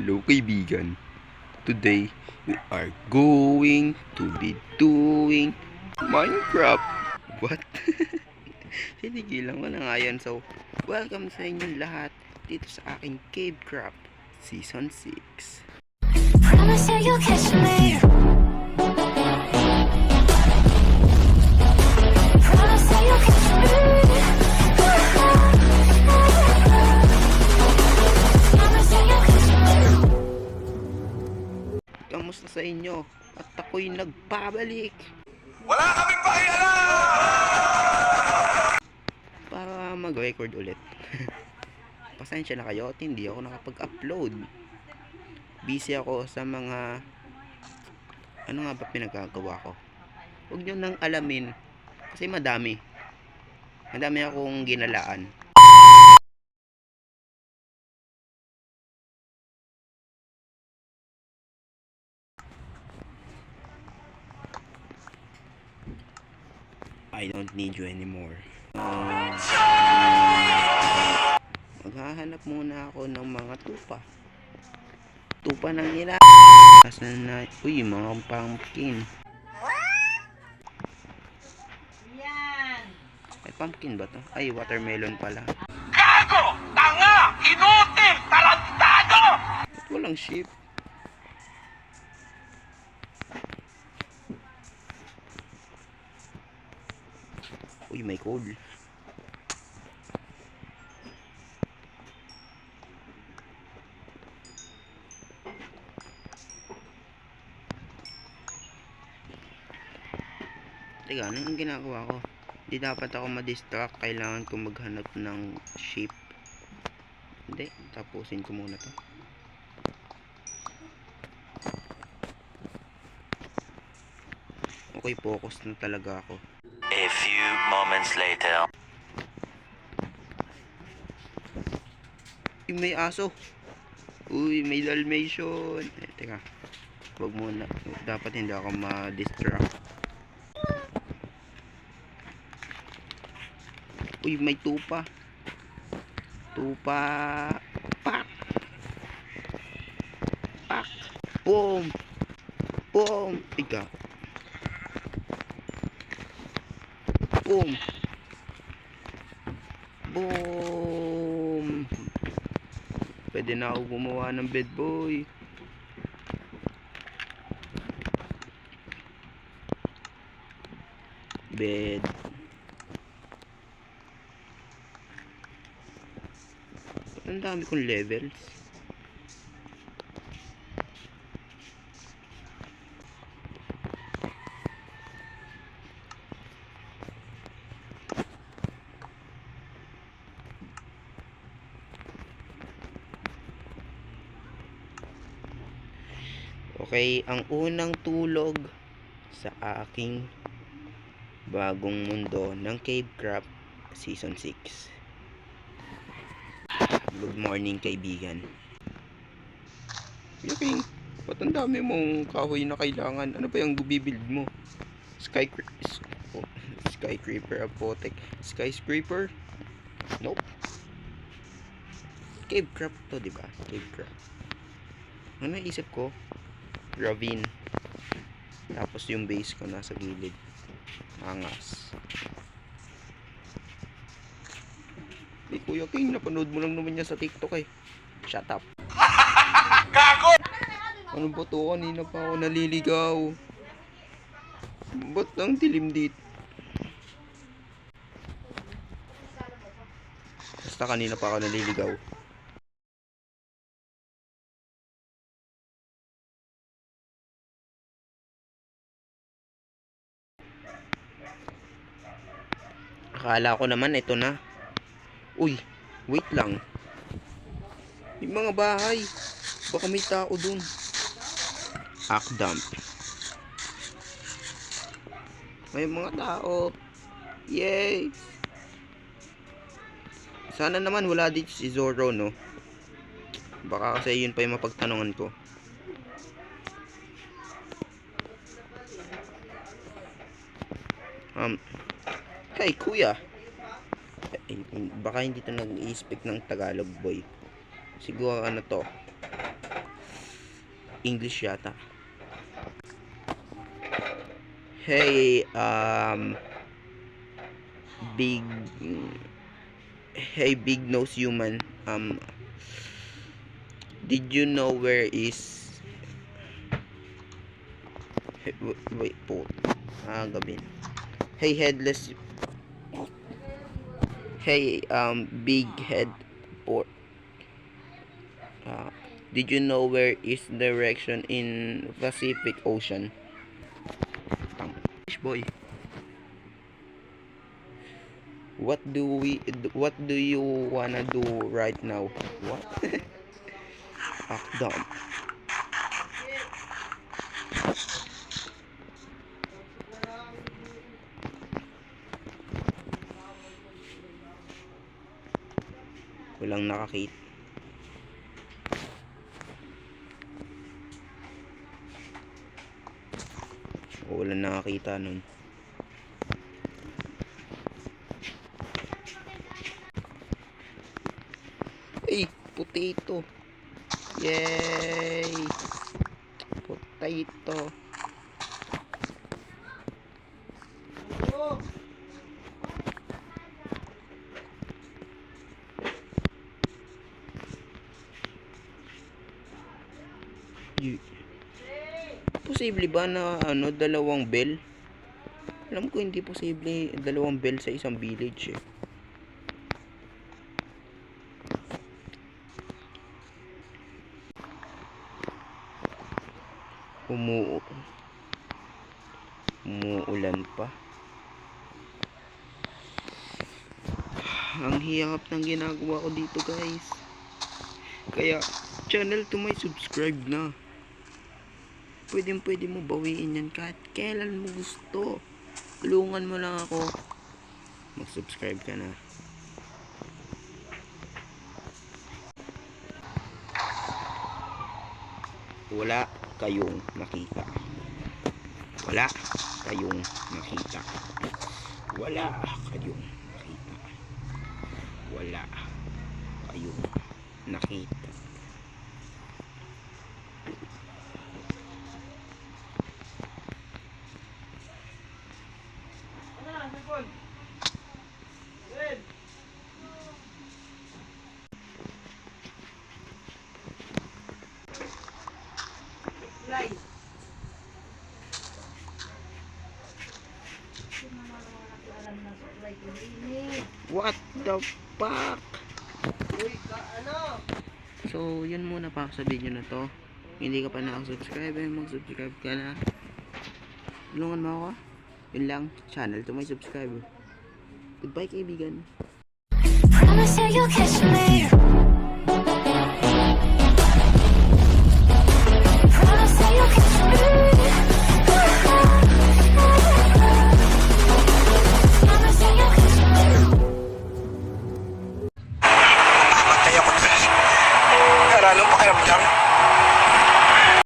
Hello kaibigan. Today, we are going to be doing Minecraft. What? Sinigilan ko na nga yan. So, welcome sa inyong lahat dito sa aking Cavecraft Season 6. Promise you you'll catch me. Promise you you'll catch me. Promise you you'll catch me. Kamusta sa inyo? At ako'y nagpabalik Wala kaming pakialam! para mag-record ulit. Pasensya na kayo at hindi ako nakapag-upload. Busy ako sa mga ano nga ba pinagagawa ko. Huwag nyo nang alamin kasi madami akong ginalaan. I don't need you anymore. Maghahanap muna ako ng mga tupa ng ina. Asan na? Uy, mga pumpkin. Ay, pumpkin ba to? Ay, watermelon pala. Gago! Tanga! Inutil! Tarantado! Ba't walang sheep? Uy, may coal. Teka, anong ginagawa ko? Hindi dapat ako ma-distract. Kailangan ko maghanap ng sheep. Hindi, tapusin ko muna to. Okay, focus na talaga ako. A few moments later. Uy, may aso. Uy, may Dalmatian. Teka. Huwag muna. Dapat hindi ako ma-distract. Uy, may tupa. Pak. Boom. Ika. Boom. Pwede na ako gumawa ng bed, boy. Bed. Ang dami kong levels. Okay, ang unang tulog sa aking bagong mundo ng Cavecraft Season 6. Good morning kaibigan. Yaking, ba't ang dami mong kahoy na kailangan? Ano ba yung bubibuild mo? Skyscraper, apotek. Skyscraper? Nope. Cavecraft to, diba? Cavecraft. Ano naisip ko? Ravine. Tapos yung base ko nasa gilid. Angas. Kuya King, napanood mo lang naman yan sa TikTok eh. Shut up. Gago! Ano ba to? Kanina pa ako naliligaw. Ba't ang dilim dito? Basta kanina pa ako naliligaw. Akala ko naman ito na. Uy, wait lang. May mga bahay. Baka may tao dun. Dump. May mga tao. Yay! Sana naman wala dito si Zoro, no? Baka kasi yun pa yung mapagtanungan ko. Hey, kuya. Baka hindi to nag-i-speak ng Tagalog, boy. Siguro ano to. English yata. Hey, big, hey, big nose human. Did you know where is, wait po, gabi. Hey, headless, hey, big head port. Did you know where is direction in Pacific Ocean? Boy, what do you wanna do right now? What? Dumb. Walang nakakita. Walang nakakita nun. Hey, potato. Yay! Potato. Posible ba na dalawang bell? Alam ko hindi posible dalawang bell sa isang village eh. Umuulan pa. Ang hirap ng ginagawa ko dito, guys. Kaya channel to my subscribe na. Pwede mo bawiin yan kahit kailan mo gusto. Tulungan mo lang ako. Mag-subscribe ka na. Wala kayong makita. Wala kayong makita. Wala kayong makita. Wala kayong nakita. What the fuck? So, yun muna pa sa video na to. Hindi ka pa nakasubscribe, mag-subscribe ka na. Tulungan mo ako. Yun lang, channel to my subscribe. Goodbye, kaibigan. Promise that you'll catch me.